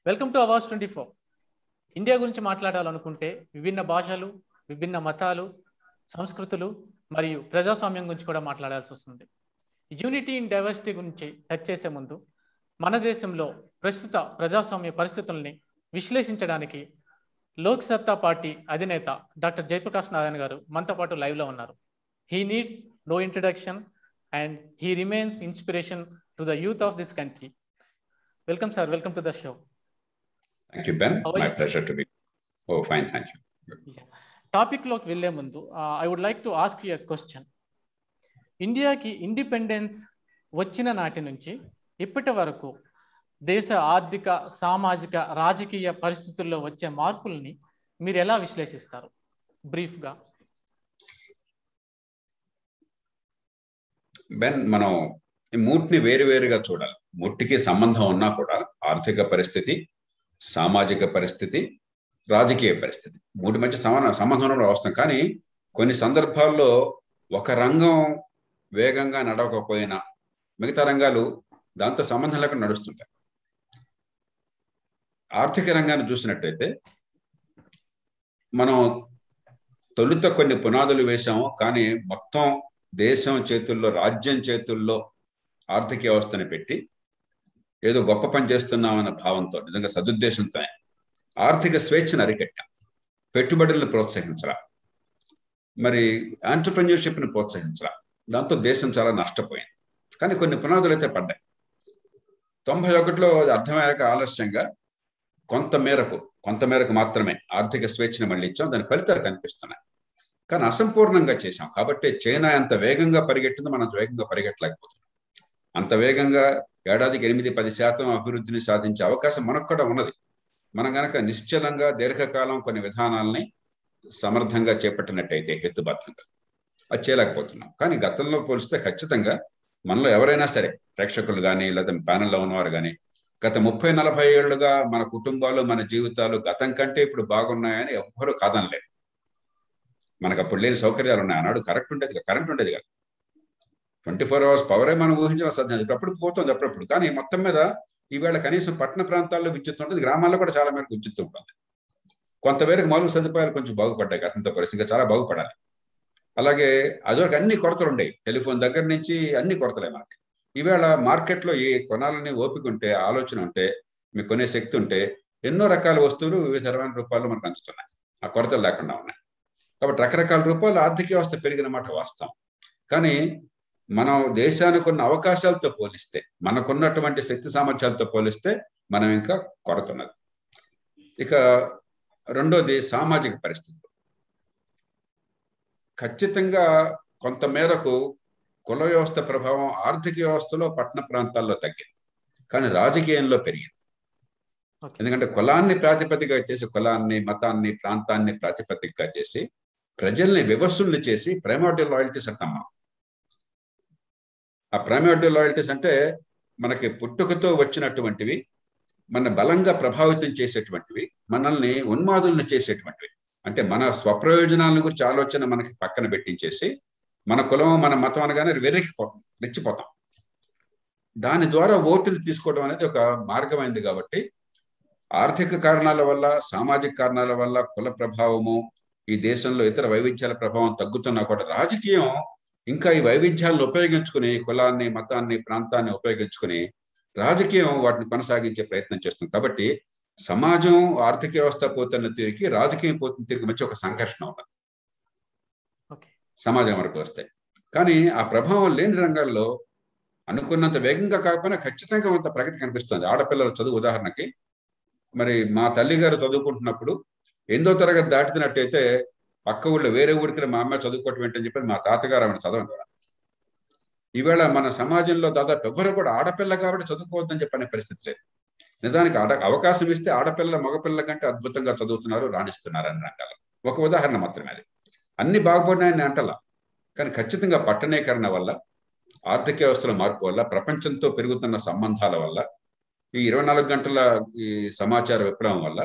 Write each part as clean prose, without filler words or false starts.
Welcome to అవాజ్ 24. India గురించి మాట్లాడాలనుకుంటే విభిన్న భాషలు, విభిన్న మతాలు, సంస్కృతులు మరియు ప్రజాస్వామ్యం గురించి కూడా మాట్లాడాల్సి వస్తుంది. యూనిటీ ఇన్ డైవర్సిటీ గురించి టచ్ చేసే ముందు మన దేశంలో ప్రస్తుత ప్రజాస్వామ్య పరిస్థితుల్ని విశ్లేషించడానికి లోక్ సత్తా పార్టీ అధినేత డాక్టర్ జయప్రకాష్ నారాయణ గారు మనతో పాటు లైవ్లో ఉన్నారు. He needs no introduction and he remains inspiration to the youth of this country. Welcome sir, welcome to the show. Thank you, Ben. My pleasure to be. Oh, fine. Thank you. Topic లోకి వెళ్లే ముందు I would like to ask you a question. ఇండియాకి independence వచ్చిన నాటి నుంచి ఇప్పటి వరకు దేశ ఆర్థిక, సామాజిక, రాజకీయ పరిస్థితుల్లో వచ్చే మార్పుల్ని మీరు ఎలా విశ్లేషిస్తారు బ్రీఫ్గా? బెన్, మనం ఈ మూటిని వేరువేరుగా చూడాలి. మూటికి సంబంధం ఉన్నా కూడా ఆర్థిక పరిస్థితి, సామాజిక పరిస్థితి, రాజకీయ పరిస్థితి మూటి మధ్య సంబంధం అవసరం. కానీ కొన్ని సందర్భాల్లో ఒక రంగం వేగంగా నడవకపోయినా మిగతా రంగాలు దాంతో సంబంధం లేకుండా నడుస్తుంటాయి. ఆర్థిక రంగాన్ని చూసినట్టయితే మనం తొలుత కొన్ని పునాదులు వేశాము, కానీ మొత్తం దేశం చేతుల్లో, రాజ్యం చేతుల్లో ఆర్థిక వ్యవస్థని పెట్టి ఏదో గొప్ప పని చేస్తున్నామన్న భావంతో, నిజంగా సదుద్దేశంతో ఆర్థిక స్వేచ్ఛను అరికట్టాం. పెట్టుబడులను ప్రోత్సహించరా, మరి ఆంటర్‌ప్రెన్యూర్‌షిప్ని ప్రోత్సహించరా. దాంతో దేశం చాలా నష్టపోయింది. కానీ కొన్ని పునాదులు అయితే పడ్డాయి. 91లో అర్థమయ్యాక ఆలస్యంగా కొంతమేరకు మాత్రమే ఆర్థిక స్వేచ్ఛను మళ్ళీ ఇచ్చాం. దాని ఫలితాలు కనిపిస్తున్నాయి. కానీ అసంపూర్ణంగా చేశాం. కాబట్టి చైనా ఎంత వేగంగా పరిగెట్టిందో మనం వేగంగా పరిగెట్టలేకపోతున్నాం. అంత వేగంగా ఏడాదికి 8-10% అభివృద్ధిని సాధించే అవకాశం మనకు కూడా ఉన్నది. మనం కనుక నిశ్చలంగా దీర్ఘకాలం కొన్ని విధానాలని సమర్థంగా చేపట్టినట్టయితే హేతుబద్ధంగా అది చేయలేకపోతున్నాం. కానీ గతంలో పోలిస్తే ఖచ్చితంగా మనలో ఎవరైనా సరే, ప్రేక్షకులు కానీ లేదా ప్యానెల్లో ఉన్నవారు కానీ, గత 30-40 ఏళ్లుగా మన కుటుంబాలు, మన జీవితాలు గతం కంటే ఇప్పుడు బాగున్నాయని ఎవ్వరూ కాదనలేదు. మనకు అప్పుడు లేని సౌకర్యాలు ఉన్నాయి. ఆనాడు కరెంట్ ఉండేది కాదు. 24 hours పవరే మనం ఊహించిన సాధ్యం. అప్పుడు పోతుంది అప్పుడప్పుడు. కానీ మొత్తం మీద ఈవేళ కనీసం పట్టణ ప్రాంతాల్లో విద్యుత్ ఉంటుంది, గ్రామాల్లో కూడా చాలా మేరకు విద్యుత్ ఉంటుంది. కొంతమేరకు మౌలిక సదుపాయాలు కొంచెం బాగుపడ్డాయి. గతంతో పరిస్థితిగా చాలా బాగుపడాలి. అలాగే అదివరకు అన్ని కొరతలు ఉండేవి. టెలిఫోన్ దగ్గర నుంచి అన్ని కొరతలే మనకి. ఈవేళ మార్కెట్లో ఏ కొనాలని ఓపిక ఉంటే, ఆలోచన ఉంటే, మీకు కొనే శక్తి ఉంటే ఎన్నో రకాల వస్తువులు వివిధ రూపాయలు మనకు అందుతున్నాయి. ఆ కొరతలు లేకుండా ఉన్నాయి. కాబట్టి రకరకాల రూపాయలు ఆర్థిక వ్యవస్థ పెరిగిన మాట వాస్తవం. కానీ మనం దేశానికి ఉన్న అవకాశాలతో పోలిస్తే, మనకున్నటువంటి శక్తి సామర్థ్యాలతో పోలిస్తే మనం ఇంకా కొరత ఉన్నది. ఇక రెండోది సామాజిక పరిస్థితులు. ఖచ్చితంగా కొంతమేరకు కుల వ్యవస్థ ప్రభావం ఆర్థిక వ్యవస్థలో పట్టణ ప్రాంతాల్లో తగ్గింది, కానీ రాజకీయంలో పెరిగింది. ఎందుకంటే కులాన్ని ప్రాతిపదికగా చేసి, కులాన్ని, మతాన్ని, ప్రాంతాన్ని ప్రాతిపదికగా చేసి ప్రజల్ని వివస్సుల్ని చేసి ప్రైమార్డియల్ లాయల్టీస్ అంటాం మనం. ఆ ప్రైమార్డియల్ లాయల్టీస్ అంటే మనకి పుట్టుకతో వచ్చినటువంటివి, మన బలంగా ప్రభావితం చేసేటువంటివి, మనల్ని ఉన్మాదుల్ని చేసేటువంటివి. అంటే మన స్వప్రయోజనాల గురించి ఆలోచన మనకి పక్కన పెట్టించేసి మన కులం, మన మతం అనగానే రెచ్చిపోతాం. దాని ద్వారా ఓటులు తీసుకోవడం అనేది ఒక మార్గమైంది. కాబట్టి ఆర్థిక కారణాల వల్ల, సామాజిక కారణాల వల్ల కుల ప్రభావము, ఈ దేశంలో ఇతర వైవిధ్యాల ప్రభావం తగ్గుతున్నా కూడా రాజకీయం ఇంకా ఈ వైవిధ్యాలను ఉపయోగించుకుని, కులాన్ని, మతాన్ని, ప్రాంతాన్ని ఉపయోగించుకుని రాజకీయం వాటిని కొనసాగించే ప్రయత్నం చేస్తుంది. కాబట్టి సమాజం, ఆర్థిక వ్యవస్థ పోతున్న తీరుకి, రాజకీయం పోతున్న తీరుకి మధ్య ఒక సంఘర్షణ ఉన్నది సమాజం వరకు వస్తాయి. కానీ ఆ ప్రభావం లేని రంగాల్లో అనుకున్నంత వేగంగా కాకపోయినా ఖచ్చితంగా కొంత ప్రగతి కనిపిస్తుంది. ఆడపిల్లల చదువు ఉదాహరణకి, మరి మా తల్లిగారు చదువుకుంటున్నప్పుడు 8వ తరగతి దాటుతున్నట్టయితే పక్క ఊళ్ళో వేరే ఊరికి మా అమ్మాయి చదువుకోవటం ఏంటని చెప్పి మా తాతగారు ఆమెను చదవను. ఈవేళ మన సమాజంలో దాదాపు ఎవరు కూడా ఆడపిల్ల కాబట్టి చదువుకోవద్దని చెప్పనే పరిస్థితి లేదు. నిజానికి అవకాశం ఇస్తే ఆడపిల్లల, మగపిల్లల కంటే అద్భుతంగా చదువుతున్నారు, రాణిస్తున్నారు అన్ని రంగాల్లో. ఒక ఉదాహరణ మాత్రమే అది. అన్ని బాగుపడినాయని అంటలా. కానీ ఖచ్చితంగా పట్టణీకరణ వల్ల, ఆర్థిక వ్యవస్థల మార్పు వల్ల, ప్రపంచంతో పెరుగుతున్న సంబంధాల వల్ల, ఈ 24 గంటల ఈ సమాచార విప్లవం వల్ల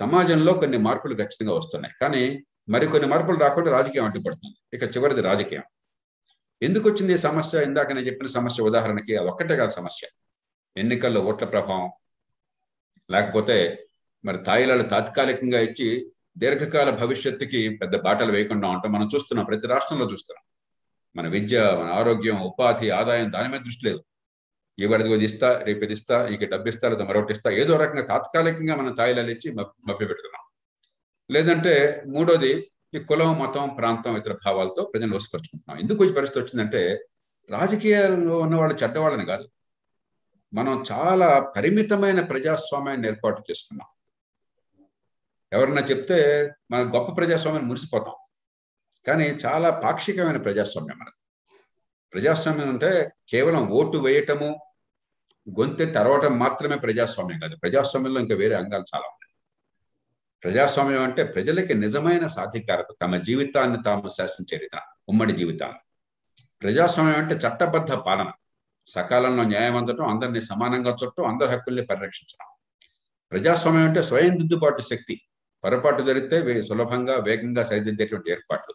సమాజంలో కొన్ని మార్పులు ఖచ్చితంగా వస్తున్నాయి. కానీ మరికొన్ని మార్పులు రాకుండా రాజకీయం అడ్డుపడుతుంది. ఇక చివరిది రాజకీయం. ఎందుకు వచ్చింది ఈ సమస్య? ఇందాక నేను చెప్పిన సమస్య ఉదాహరణకి అది ఒక్కటే కాదు సమస్య. ఎన్నికల్లో ఓట్ల ప్రభావం, లేకపోతే మరి తాయిలాలు తాత్కాలికంగా ఇచ్చి దీర్ఘకాల భవిష్యత్తుకి పెద్ద బాటలు వేయకుండా ఉంటాం. మనం చూస్తున్నాం, ప్రతి రాష్ట్రంలో చూస్తున్నాం. మన విద్య, మన ఆరోగ్యం, ఉపాధి, ఆదాయం దాని మీద దృష్టి లేదు. ఇవాళ ఇది ఇస్తా, రేపు ఇది ఇస్తా, ఇక డబ్బు ఇస్తా, లేదా మరొకటి ఇస్తా, ఏదో రకంగా తాత్కాలికంగా మనం తాయిలాలు ఇచ్చి మభ్య పెడుతున్నాం. లేదంటే మూడోది ఈ కులం, మతం, ప్రాంతం, ఇతర భావాలతో ప్రజలు వసపరుచుకుంటున్నాం. ఎందుకు ఈ పరిస్థితి వచ్చిందంటే రాజకీయాల్లో ఉన్న వాళ్ళు చెడ్డవాళ్ళని కాదు, మనం చాలా పరిమితమైన ప్రజాస్వామ్యాన్ని ఏర్పాటు చేసుకున్నాం. ఎవరన్నా చెప్తే మన గొప్ప ప్రజాస్వామ్యాన్ని మురిసిపోతాం, కానీ చాలా పాక్షికమైన ప్రజాస్వామ్యం మనది. ప్రజాస్వామ్యం అంటే కేవలం ఓటు వేయటము, గొంతె తెరవటం మాత్రమే ప్రజాస్వామ్యం కాదు. ప్రజాస్వామ్యంలో ఇంకా వేరే అంగాలు చాలా ఉన్నాయి. ప్రజాస్వామ్యం అంటే ప్రజలకి నిజమైన సాధికారత, తమ జీవితాన్ని తాము శాసించే రీతిన, ఉమ్మడి జీవితాన్ని. ప్రజాస్వామ్యం అంటే చట్టబద్ధ పాలన, సకాలంలో న్యాయం అందటం, అందరినీ సమానంగా చూడటం, అందరి హక్కుల్ని పరిరక్షించడం. ప్రజాస్వామ్యం అంటే స్వయం దిద్దుబాటు శక్తి, పొరపాటు జరిగితే సులభంగా వేగంగా సరిదిద్దేటువంటి ఏర్పాట్లు.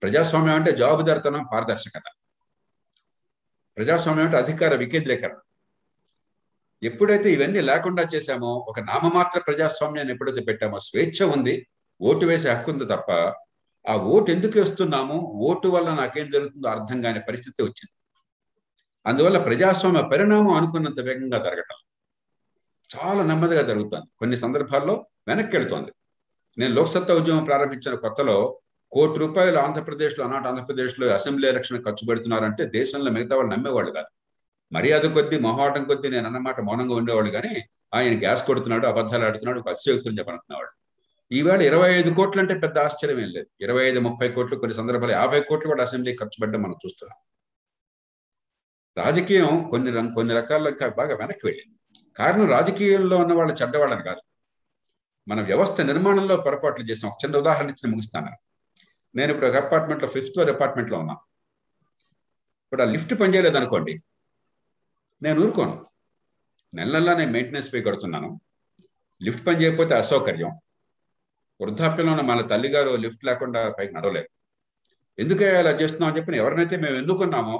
ప్రజాస్వామ్యం అంటే జవాబుదారితనం, పారదర్శకత. ప్రజాస్వామ్యం అంటే అధికార వికేంద్రీకరణ. ఎప్పుడైతే ఇవన్నీ లేకుండా చేశామో, ఒక నామమాత్ర ప్రజాస్వామ్యాన్ని ఎప్పుడైతే పెట్టామో, స్వేచ్ఛ ఉంది, ఓటు వేసే హక్కు ఉంది తప్ప ఆ ఓటు ఎందుకు వేస్తున్నాము, ఓటు వల్ల నాకేం జరుగుతుందో అర్థం కాని పరిస్థితి వచ్చింది. అందువల్ల ప్రజాస్వామ్య పరిణామం అనుకున్నంత వేగంగా జరగటం చాలా నెమ్మదిగా జరుగుతుంది. కొన్ని సందర్భాల్లో వెనక్కి వెళుతోంది. నేను లోక్సత్తా ఉద్యమం ప్రారంభించిన కొత్తలో ₹1 కోటి ఆంధ్రప్రదేశ్లో, ఆనాటి ఆంధ్రప్రదేశ్లో అసెంబ్లీ ఎలక్షన్ ఖర్చు పెడుతున్నారంటే దేశంలో మిగతా వాళ్ళు నమ్మేవాళ్ళు కాదు. మర్యాద కొద్దీ, మొహమాటం కొద్దీ నేను అన్నమాట మౌనంగా ఉండేవాళ్ళు. కానీ ఆయన గ్యాస్ కొడుతున్నాడు, అబద్ధాలు ఆడుతున్నాడు, అతిశయోక్తులు చెప్పనుకునేవాడు. ఈవేళ 25 కోట్లు అంటే పెద్ద ఆశ్చర్యం ఏం లేదు. 25-30 కోట్లు, కొన్ని సందర్భాలు 50 కోట్లు కూడా అసెంబ్లీ ఖర్చు పెట్టడం మనం చూస్తున్నాం. రాజకీయం కొన్ని రకాల్లో బాగా వెనక్కి వెళ్ళింది. కారణం రాజకీయాల్లో ఉన్న వాళ్ళు చెడ్డవాళ్ళని కాదు, మన వ్యవస్థ నిర్మాణంలో పొరపాట్లు చేసాం. ఒక చిన్న ఉదాహరణ ఇచ్చి ముగిస్తాను. నేను ఇప్పుడు ఒక అపార్ట్మెంట్లో 5th ఫ్లోర్ అపార్ట్మెంట్లో ఉన్నా. ఇప్పుడు ఆ లిఫ్ట్ పనిచేయలేదు అనుకోండి, నేను ఊరుకోను. నెలల్లో నేను మెయింటెనెన్స్ పే కడుతున్నాను. లిఫ్ట్ పని చేయకపోతే అసౌకర్యం. వృద్ధాప్యంలో ఉన్న మన తల్లిగారు లిఫ్ట్ లేకుండా పైకి నడవలేదు. ఎందుకు అలా చేస్తున్నాం అని చెప్పి ఎవరినైతే మేము ఎన్నుకున్నామో,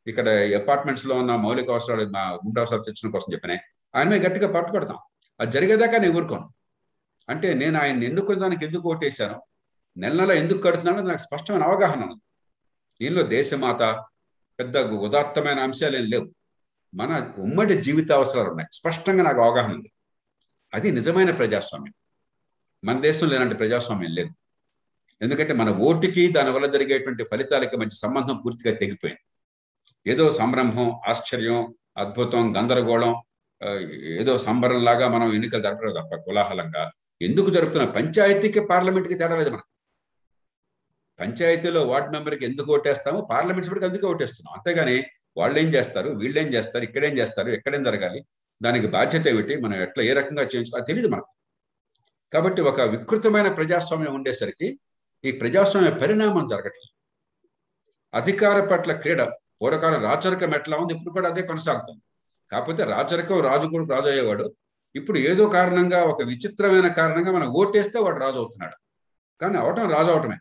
ఇక్కడ అపార్ట్మెంట్స్లో ఉన్న మౌలిక అవసరాలు, మా గుండె అవసరాలు తెచ్చడం కోసం చెప్పిన ఆయన మీద గట్టిగా పట్టుకొడతాం. అది జరిగేదాకా నేను ఊరుకోను. అంటే నేను ఆయన ఎన్నుకున్న దానికి ఎందుకు ఓటేశాను, నెల ఎందుకు కడుతున్నానో నాకు స్పష్టమైన అవగాహన ఉంది. దీనిలో దేశమాత, పెద్ద ఉదాత్తమైన అంశాలు ఏం లేవు. మన ఉమ్మడి జీవిత అవసరాలు ఉన్నాయి, స్పష్టంగా నాకు అవగాహన ఉంది. అది నిజమైన ప్రజాస్వామ్యం. మన దేశంలో లేనంటే ప్రజాస్వామ్యం లేదు. ఎందుకంటే మన ఓటుకి దానివల్ల జరిగేటువంటి ఫలితాలకి మధ్య సంబంధం పూర్తిగా తెగిపోయింది. ఏదో సంరంభం, ఆశ్చర్యం, అద్భుతం, గందరగోళం, ఏదో సంబరంలాగా మనం ఎన్నికలు జరపడం తప్ప కోలాహలంగా ఎందుకు జరుపుతున్న పంచాయతీకి పార్లమెంట్కి తేడా లేదు. మనం పంచాయతీలో వార్డు మెంబర్కి ఎందుకు ఓటేస్తామో పార్లమెంట్ సభ్యుడికి అందుకే ఓటేస్తున్నాం. అంతేగాని వాళ్ళు ఏం చేస్తారు, వీళ్ళు ఏం చేస్తారు, ఇక్కడేం చేస్తారు, ఎక్కడేం జరగాలి, దానికి బాధ్యత ఏమిటి, మనం ఎట్లా ఏ రకంగా చేయించుకో అది తెలియదు మనకు. కాబట్టి ఒక వికృతమైన ప్రజాస్వామ్యం ఉండేసరికి ఈ ప్రజాస్వామ్య పరిణామం జరగట్లేదు. అధికార పట్ల క్రీడ, పూర్వకాలం రాచరికం ఎట్లా ఉంది, ఇప్పుడు కూడా అదే కొనసాగుతుంది. కాకపోతే రాచరికం రాజు కూడా రాజు అయ్యేవాడు. ఇప్పుడు ఏదో కారణంగా, ఒక విచిత్రమైన కారణంగా మనం ఓటేస్తే వాడు రాజు అవుతున్నాడు. కానీ అవటం రాజు అవటమే.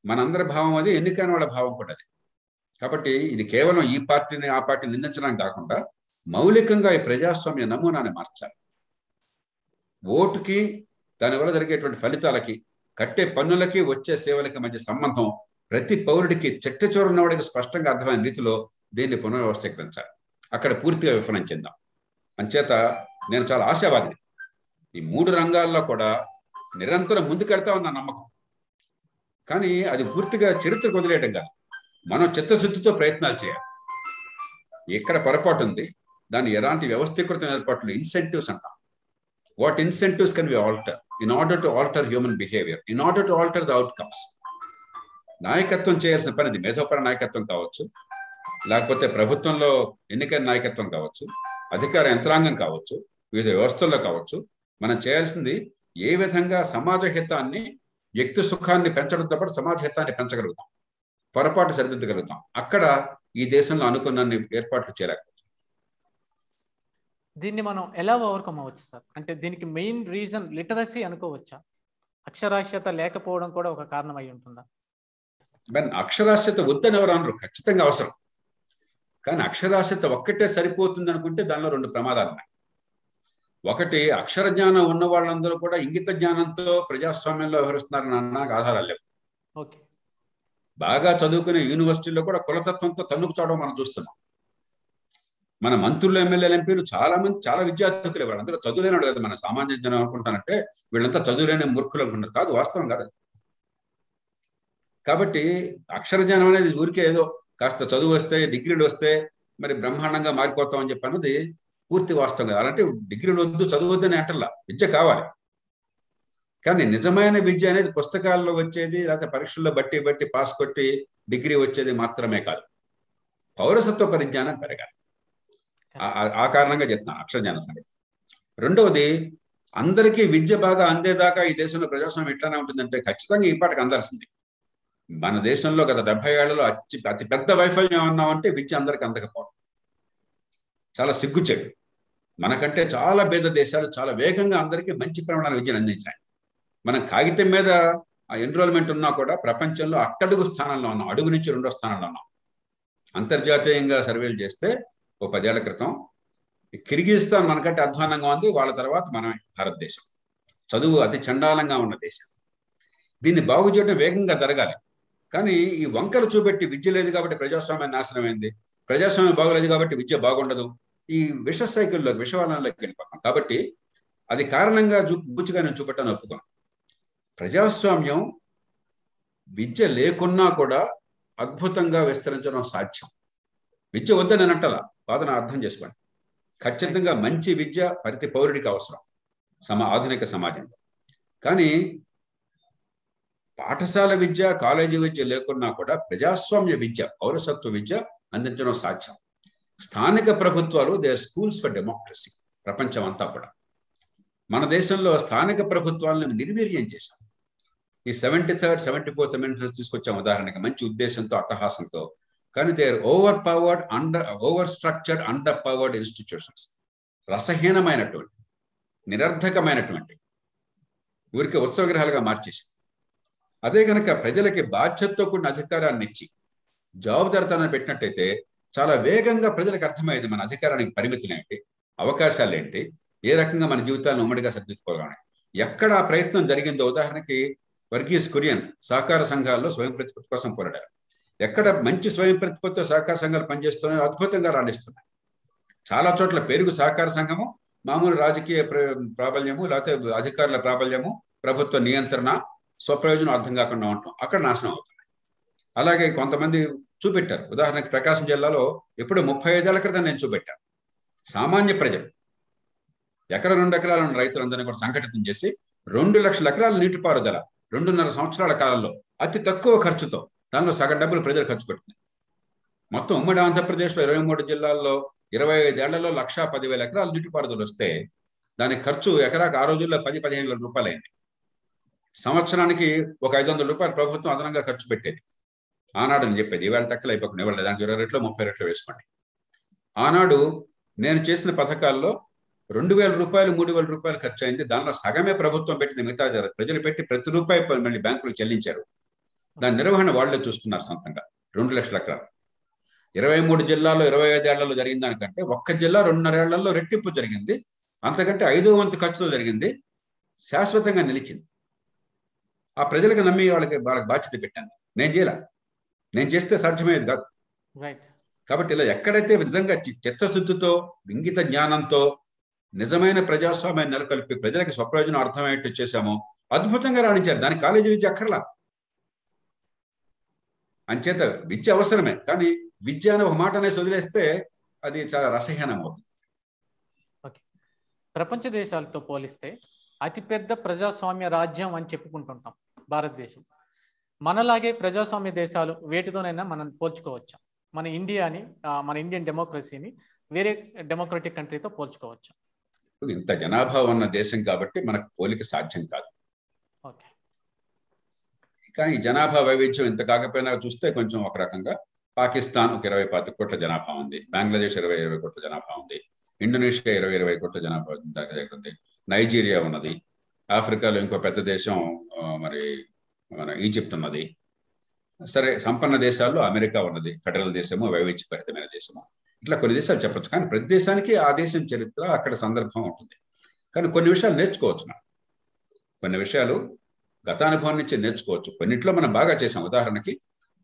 మనందరి భావం అది, ఎన్నికైన వాళ్ళ భావం కూడా అది. కాబట్టి ఇది కేవలం ఈ పార్టీని ఆ పార్టీని నిందించడానికి కాకుండా మౌలికంగా ఈ ప్రజాస్వామ్య నమూనాన్ని మార్చాలి. ఓటుకి, దానివల్ల జరిగేటువంటి ఫలితాలకి, కట్టే పన్నులకి, వచ్చే సేవలకి మధ్య సంబంధం ప్రతి పౌరుడికి, చిట్టచూరు ఉన్నవాడికి స్పష్టంగా అర్థమైన రీతిలో దీన్ని పునర్వ్యవస్థీకరించాలి. అక్కడ పూర్తిగా విఫలం చెందాం. అంచేత నేను చాలా ఆశావాదిని. ఈ 3 రంగాల్లో కూడా నిరంతరం ముందుకెళ్తా ఉన్న నమ్మకం. కానీ అది పూర్తిగా చరిత్రకు వదిలేయడం కాదు, మనం చిత్తశుద్ధితో ప్రయత్నాలు చేయాలి. ఎక్కడ పొరపాటు ఉంది, దాన్ని ఎలాంటి వ్యవస్థీకృత ఏర్పాట్లు, ఇన్సెంటివ్స్ అంటాం. What incentives can we alter in order to alter human behavior, in order to alter the outcomes? నాయకత్వం చేయాల్సిన పని, మేధోపర నాయకత్వం కావచ్చు, లేకపోతే ప్రభుత్వంలో ఎన్నికైన నాయకత్వం కావచ్చు, అధికార యంత్రాంగం కావచ్చు, వివిధ వ్యవస్థల్లో కావచ్చు. మనం చేయాల్సింది ఏ విధంగా సమాజ హితాన్ని, వ్యక్తి సుఖాన్ని పెంచడంతో పాటు సమాజ హితాన్ని పెంచగలుగుతాం, పొరపాటు సరిదిద్దగలుగుతాం. అక్కడ ఈ దేశంలో అనుకున్న ఏర్పాట్లు చేయలేకపోతాం. దీన్ని మనం ఎలా ఓవర్కమ్ అవ్వచ్చు సార్? అంటే దీనికి మెయిన్ రీజన్ లిటరసీ అనుకోవచ్చా? అక్షరాస్యత లేకపోవడం కూడా ఒక కారణం అయి ఉంటుందా? అక్షరాస్యత వద్దని ఎవరు అనరు, ఖచ్చితంగా అవసరం. కానీ అక్షరాస్యత ఒక్కటే సరిపోతుంది అనుకుంటే దానిలో 2 ప్రమాదాలు ఉన్నాయి. ఒకటి, అక్షర జ్ఞానం ఉన్న వాళ్ళందరూ కూడా ఇంగిత జ్ఞానంతో ప్రజాస్వామ్యంలో వ్యవహరిస్తున్నారని అనడానికి ఆధారాలు లేవు. ఓకే. బాగా చదువుకునే యూనివర్సిటీల్లో కూడా కులతత్వంతో తన్నుకు చావడం మనం చూస్తున్నాం. మన మంత్రులు, ఎమ్మెల్యేలు, ఎంపీలు చాలా మంది చాలా విద్యార్థులే, వాళ్ళందరూ చదువులేనాడు కదా. మన సామాన్య జనం అనుకుంటానంటే వీళ్ళంతా చదువులేని మూర్ఖులు అనుకుంటారు. కాదు, వాస్తవం కాదు. కాబట్టి అక్షర జ్ఞానం అనేది ఊరికే ఏదో కాస్త చదువు వస్తే, డిగ్రీలు వస్తే మరి బ్రహ్మాండంగా మారిపోతాం అని చెప్పి అన్నది పూర్తి వాస్తవం కాదు. అలాంటి డిగ్రీలు వద్దు, చదువు వద్దని అంటల్లా, విద్య కావాలి. కానీ నిజమైన విద్య అనేది పుస్తకాల్లో వచ్చేది, లేకపోతే పరీక్షల్లో బట్టి పాస్ కొట్టి డిగ్రీ వచ్చేది మాత్రమే కాదు. పౌరసత్వ పరిజ్ఞానం పెరగాలి. ఆ కారణంగా చెప్తాను అక్షర జ్ఞానం సంగతి. రెండవది, అందరికీ విద్య బాగా అందేదాకా ఈ దేశంలో ప్రజాస్వామ్యం ఎట్లానే ఉంటుందంటే ఖచ్చితంగా ఈ పాటకు అందాల్సింది. మన దేశంలో గత 70 ఏళ్లలో అతి పెద్ద వైఫల్యం ఏమన్నామంటే విద్య అందరికీ అందకపోవడం. చాలా సిగ్గుచేడు. మనకంటే చాలా పేద దేశాలు చాలా వేగంగా అందరికీ మంచి ప్రమాణాల విద్యను అందించాయి. మనం కాగితం మీద ఎన్రోల్మెంట్ ఉన్నా కూడా ప్రపంచంలో అట్టడుగు స్థానంలో ఉన్నాం, అడుగు నుంచి 2వ స్థానంలో ఉన్నాం. అంతర్జాతీయంగా సర్వేలు చేస్తే ఓ 10 ఏళ్ల క్రితం కిర్గిజిస్తాన్ మనకంటే అధ్వానంగా ఉంది, వాళ్ళ తర్వాత మనమే భారతదేశం. చదువు అతి చండాలంగా ఉన్న దేశం. దీన్ని బాగు చేయడం వేగంగా జరగాలి. కానీ ఈ వంకలు చూపెట్టి విద్య లేదు కాబట్టి ప్రజాస్వామ్యం నాశనమైంది, ప్రజాస్వామ్యం బాగోలేదు కాబట్టి విద్య బాగుండదు, ఈ విష సైకిల్లోకి, విషవాలంలోకి వెళ్ళిపోతాం. కాబట్టి అది కారణంగా బుచ్చిగా నేను చూపెట్టాను, ఒప్పుకోను. ప్రజాస్వామ్యం విద్య లేకున్నా కూడా అద్భుతంగా విస్తరించడం సాధ్యం. విద్య వద్దని నేను అంటలా, వాదన అర్థం చేసుకోండి. ఖచ్చితంగా మంచి విద్య ప్రతి పౌరుడికి అవసరం ఆధునిక సమాజంలో. కానీ పాఠశాల విద్య, కాలేజీ విద్య లేకున్నా కూడా ప్రజాస్వామ్య విద్య, పౌరసత్వ విద్య అందించడం సాధ్యం. స్థానిక ప్రభుత్వాలు they are schools for democracy. ప్రపంచం అంతా కూడా మన దేశంలో స్థానిక ప్రభుత్వాలను నిర్వీర్యం చేశాం. ఈ 73rd, 74th అమెండ్మెంట్స్ తీసుకొచ్చాం ఉదాహరణకి, మంచి ఉద్దేశంతో, అట్టహాసంతో. కానీ they are over structured, under powered institutions. రసహీనమైనటువంటి, నిరర్ధకమైనటువంటి, ఊరికి ఉత్సవ విగ్రహాలుగా మార్చేసి, అదే కనుక ప్రజలకి బాధ్యతతో కూడిన అధికారాన్ని ఇచ్చి జవాబుదారితనాన్ని పెట్టినట్టయితే చాలా వేగంగా ప్రజలకు అర్థమయ్యేది మన అధికారానికి పరిమితులు ఏంటి, అవకాశాలు ఏంటి, ఏ రకంగా మన జీవితాలను ఉమ్మడిగా సర్దిద్దుకోవాలని. ఎక్కడ ఆ ప్రయత్నం జరిగిందో, ఉదాహరణకి వర్గీస్ కురియన్ సహకార సంఘాల్లో స్వయం ప్రతిపత్తి కోసం పోరాడారు. ఎక్కడ మంచి స్వయం ప్రతిపత్తితో సహకార సంఘాలు పనిచేస్తున్నాయో అద్భుతంగా రాణిస్తున్నాయి. చాలా చోట్ల పెరుగు సహకార సంఘము, మామూలు రాజకీయ ప్రాబల్యము, లేకపోతే అధికారుల ప్రాబల్యము, ప్రభుత్వ నియంత్రణ, స్వప్రయోజనం అర్థం కాకుండా ఉంటాం, అక్కడ నాశనం అవుతున్నాయి. అలాగే కొంతమంది చూపెట్టారు. ఉదాహరణకి ప్రకాశం జిల్లాలో ఎప్పుడు 35 ఏళ్ల క్రితం నేను చూపెట్టాను. సామాన్య ప్రజలు ఎకర 2 ఎకరాలు ఉన్న రైతులందరినీ కూడా సంఘటితం చేసి 2 లక్షల ఎకరాల నీటిపారుదల 2.5 సంవత్సరాల కాలంలో అతి తక్కువ ఖర్చుతో, దానిలో సగం డబ్బులు ప్రజలు ఖర్చు పెడుతుంది. మొత్తం ఉమ్మడి ఆంధ్రప్రదేశ్లో 23 జిల్లాల్లో 25 ఏళ్లలో 1,10,000 ఎకరాల నీటిపారుదల వస్తే దాని ఖర్చు ఎకరాకు ఆ రోజుల్లో 10-15 వేల రూపాయలు అయింది. సంవత్సరానికి ఒక 500 రూపాయలు ప్రభుత్వం అదనంగా ఖర్చు పెట్టేది. ఆనాడు నేను చెప్పేది, ఈవేళ టెక్కలు అయిపోకుండా, ఇవాళ దానికి 20 రెట్లు 30 రెట్లు వేసుకోండి. ఆనాడు నేను చేసిన పథకాల్లో 2,000 రూపాయలు 3,000 రూపాయలు ఖర్చు అయింది. దానిలో సగమే ప్రభుత్వం పెట్టింది, మిగతా ప్రజలు పెట్టి ప్రతి రూపాయి మళ్ళీ బ్యాంకులు చెల్లించారు. దాని నిర్వహణ వాళ్లే చూస్తున్నారు సొంతంగా. 2 లక్షల ఎకరాలు 23 జిల్లాల్లో 25 ఏళ్లలో జరిగిన దానికంటే ఒక్క జిల్లా 2.5 ఏళ్లలో రెట్టింపు జరిగింది. అంతకంటే 5వ వంతు ఖర్చుతో జరిగింది. శాశ్వతంగా నిలిచింది. ఆ ప్రజలకు నమ్మి వాళ్ళకి బాధ్యత పెట్టాను. నేను చేయాల, నేను చేస్తే సాధ్యమయ్యేది కాదు. కాబట్టి ఇలా ఎక్కడైతే నిజంగా చిత్తశుద్ధితో, ఇంగిత జ్ఞానంతో నిజమైన ప్రజాస్వామ్యాన్ని నెలకొల్పి ప్రజలకి స్వప్రయోజనం అర్థమయ్యేట్టు చేశామో అద్భుతంగా రాణించారు. దానికి కాలేజీ విద్య అక్కర్లా. అంచేత విద్య అవసరమే, కానీ విద్య అనే ఒక మాట అనేసి వదిలేస్తే అది చాలా రసహీనం అవుతుంది. ప్రపంచ దేశాలతో పోలిస్తే అతిపెద్ద ప్రజాస్వామ్య రాజ్యం అని చెప్పుకుంటుంటాం భారతదేశం. మనలాగే ప్రజాస్వామ్య దేశాలు వేటితోనైనా మనం పోల్చుకోవచ్చు. మన ఇండియన్ డెమోక్రసీని వేరే డెమోక్రటిక్ కంట్రీతో పోల్చుకోవచ్చు. ఇంత జనాభా ఉన్న దేశం కాబట్టి మనకు పోలిక సాధ్యం కాదు. కానీ జనాభా వైవిధ్యం ఇంత కాకపోయినా చూస్తే కొంచెం ఒక రకంగా పాకిస్తాన్ ఒక 20-25 కోట్ల జనాభా ఉంది, బంగ్లాదేశ్ 20-20 కోట్ల జనాభా ఉంది, ఇండోనేషియా 20-20 కోట్ల జనాభా ఉంది, నైజీరియా ఉన్నది, ఆఫ్రికాలో ఇంకో పెద్ద దేశం మరి మన ఈజిప్ట్ ఉన్నది. సరే, సంపన్న దేశాల్లో అమెరికా ఉన్నది, ఫెడరల్ దేశము, వైవిధ్యభరితమైన దేశము. ఇట్లా కొన్ని దేశాలు చెప్పచ్చు. కానీ ప్రతి దేశానికి ఆ దేశం చరిత్ర, అక్కడ సందర్భం ఉంటుంది. కానీ కొన్ని విషయాలు నేర్చుకోవచ్చు మనం. కొన్ని విషయాలు గతానుభవం నుంచి నేర్చుకోవచ్చు. కొన్నిట్లో మనం బాగా చేసాం. ఉదాహరణకి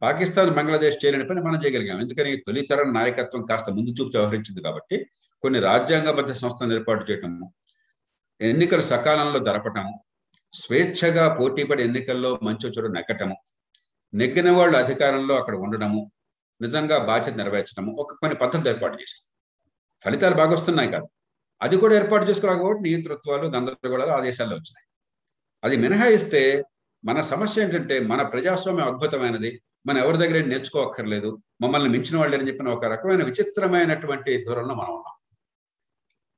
పాకిస్తాన్, బంగ్లాదేశ్ చేయలేని పని మనం చేయగలిగాం. ఎందుకని? తొలితరం నాయకత్వం కాస్త ముందు చూపుతూ వ్యవహరించింది కాబట్టి. కొన్ని రాజ్యాంగబద్ధ సంస్థలను ఏర్పాటు చేయటము, ఎన్నికలు సకాలంలో జరపటము, స్వేచ్ఛగా పోటీపడి ఎన్నికల్లో మంచి చెడు నెగ్గటము, నెగ్గిన వాళ్ళు అధికారంలో అక్కడ ఉండడము, నిజంగా బాధ్యత నెరవేర్చడము, కొన్ని పద్ధతులు ఏర్పాటు చేశాం. ఫలితాలు బాగా వస్తున్నాయి కాదు, అది కూడా ఏర్పాటు చేసుకోలేకపోతే నియంతృత్వాలు, గందరగోళాలు ఆ దేశాల్లో వచ్చినాయి. అది మినహాయిస్తే మన సమస్య ఏంటంటే మన ప్రజాస్వామ్యం అద్భుతమైనది, మనం ఎవరి దగ్గర నేర్చుకోక్కర్లేదు, మమ్మల్ని మించిన వాళ్ళు అని చెప్పిన ఒక రకమైన విచిత్రమైనటువంటి ధోరణిలో మనం ఉన్నాం.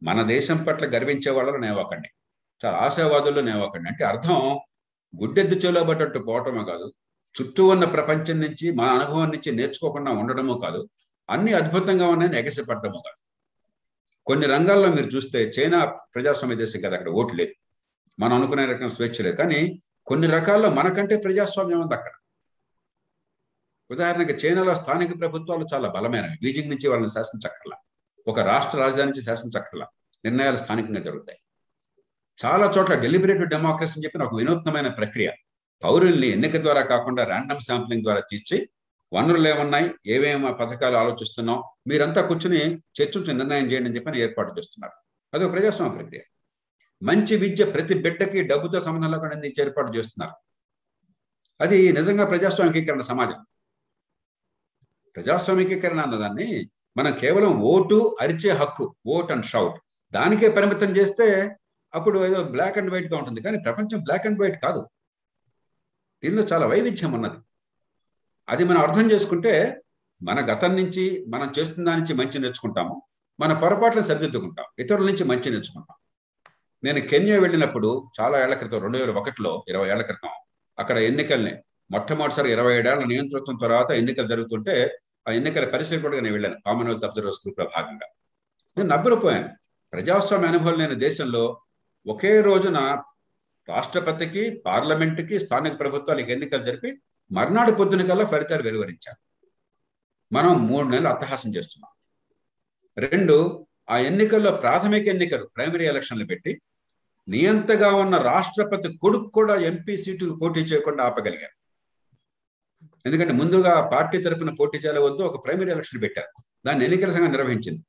మన దేశం పట్ల గర్వించే వాళ్ళలో నేవకండి, చాలా ఆశావాదుల్లో నేవకండి. అంటే అర్థం గుడ్డెద్దు చెలోబట్టట్టు పోవటమో కాదు, చుట్టూ ఉన్న ప్రపంచం నుంచి మన అనుభవం నుంచి నేర్చుకోకుండా ఉండడమో కాదు, అన్ని అద్భుతంగా ఉన్నాయని ఎగసిపడ్డమో కాదు. కొన్ని రంగాల్లో మీరు చూస్తే చైనా ప్రజాస్వామ్య దేశం కదా, అక్కడ ఓటు లేదు, మనం అనుకునే రకం స్వేచ్ఛ లేదు. కానీ కొన్ని రకాల్లో మనకంటే ప్రజాస్వామ్యం ఉంది అక్కడ. ఉదాహరణకి చైనాలో స్థానిక ప్రభుత్వాలు చాలా బలమైనవి. బీజింగ్ నుంచి వాళ్ళని శాసించక్కర్లా, ఒక రాష్ట్ర రాజధాని నుంచి శాసించక్కర్లా, నిర్ణయాలు స్థానికంగా జరుగుతాయి. చాలా చోట్ల డెలిబరేటివ్ డెమోక్రసీ అని చెప్పిన ఒక వినూత్నమైన ప్రక్రియ, పౌరుల్ని ఎన్నిక ద్వారా కాకుండా ర్యాండమ్ శాంప్లింగ్ ద్వారా తీర్చి వనరులు ఏమన్నాయి, ఏమేమి పథకాలు ఆలోచిస్తున్నాం, మీరంతా కూర్చుని చర్చించి నిర్ణయం చేయండి అని చెప్పని ఏర్పాటు చేస్తున్నారు. అదొక ప్రజాస్వామ్య ప్రక్రియ. మంచి విద్య ప్రతి బిడ్డకి డబ్బుతో సంబంధం లేకుండా అందించి ఏర్పాటు చేస్తున్నారు. అది నిజంగా ప్రజాస్వామికీకరణ సమాజం. ప్రజాస్వామికీకరణ అన్నదాన్ని మనం కేవలం ఓటు, అరిచే హక్కు, ఓట్ అండ్ షౌట్, దానికే పరిమితం చేస్తే అప్పుడు ఏదో బ్లాక్ అండ్ వైట్గా ఉంటుంది. కానీ ప్రపంచం బ్లాక్ అండ్ వైట్ కాదు, దీనిలో చాలా వైవిధ్యం ఉన్నది. అది మనం అర్థం చేసుకుంటే మన గతం నుంచి మనం చేస్తున్న దాని నుంచి మంచి నేర్చుకుంటాము, మన పొరపాట్లను సరిదిద్దుకుంటాం, ఇతరుల నుంచి మంచి నేర్చుకుంటాం. నేను కెన్యా వెళ్ళినప్పుడు చాలా ఏళ్ల క్రితం, 2001లో, 20 ఏళ్ల క్రితం, అక్కడ ఎన్నికల్ని మొట్టమొదటిసారి 27 ఏళ్ల నియంతృత్వం తర్వాత ఎన్నికలు జరుగుతుంటే ఆ ఎన్నికల పరిశీలకుడిగా నేను వెళ్ళాను, కామన్వెల్త్ అబ్జర్వర్స్ గ్రూప్లో భాగంగా. నేను నవ్వుకుపోయాను. ప్రజాస్వామ్య అనుభవం లేని దేశంలో ఒకే రోజున రాష్ట్రపతికి, పార్లమెంటుకి, స్థానిక ప్రభుత్వాలకు ఎన్నికలు జరిపి మర్నాడు పొద్దున కల్లా ఫలితాలు వెలువరించారు. మనం 3 నెలలు అట్టహాసం చేస్తున్నాం. 2, ఆ ఎన్నికల్లో ప్రాథమిక ఎన్నికలు, ప్రైమరీ ఎలక్షన్లు పెట్టి నియంతగా ఉన్న రాష్ట్రపతి కొడుకు కూడా ఎంపీ సీటుకు పోటీ చేయకుండా ఆపగలిగారు. ఎందుకంటే ముందుగా పార్టీ తరపున పోటీ చేయవద్దు, ఒక ప్రైమరీ ఎలక్షన్ పెట్టారు, దాన్ని ఎన్నికల సంఘం నిర్వహించింది.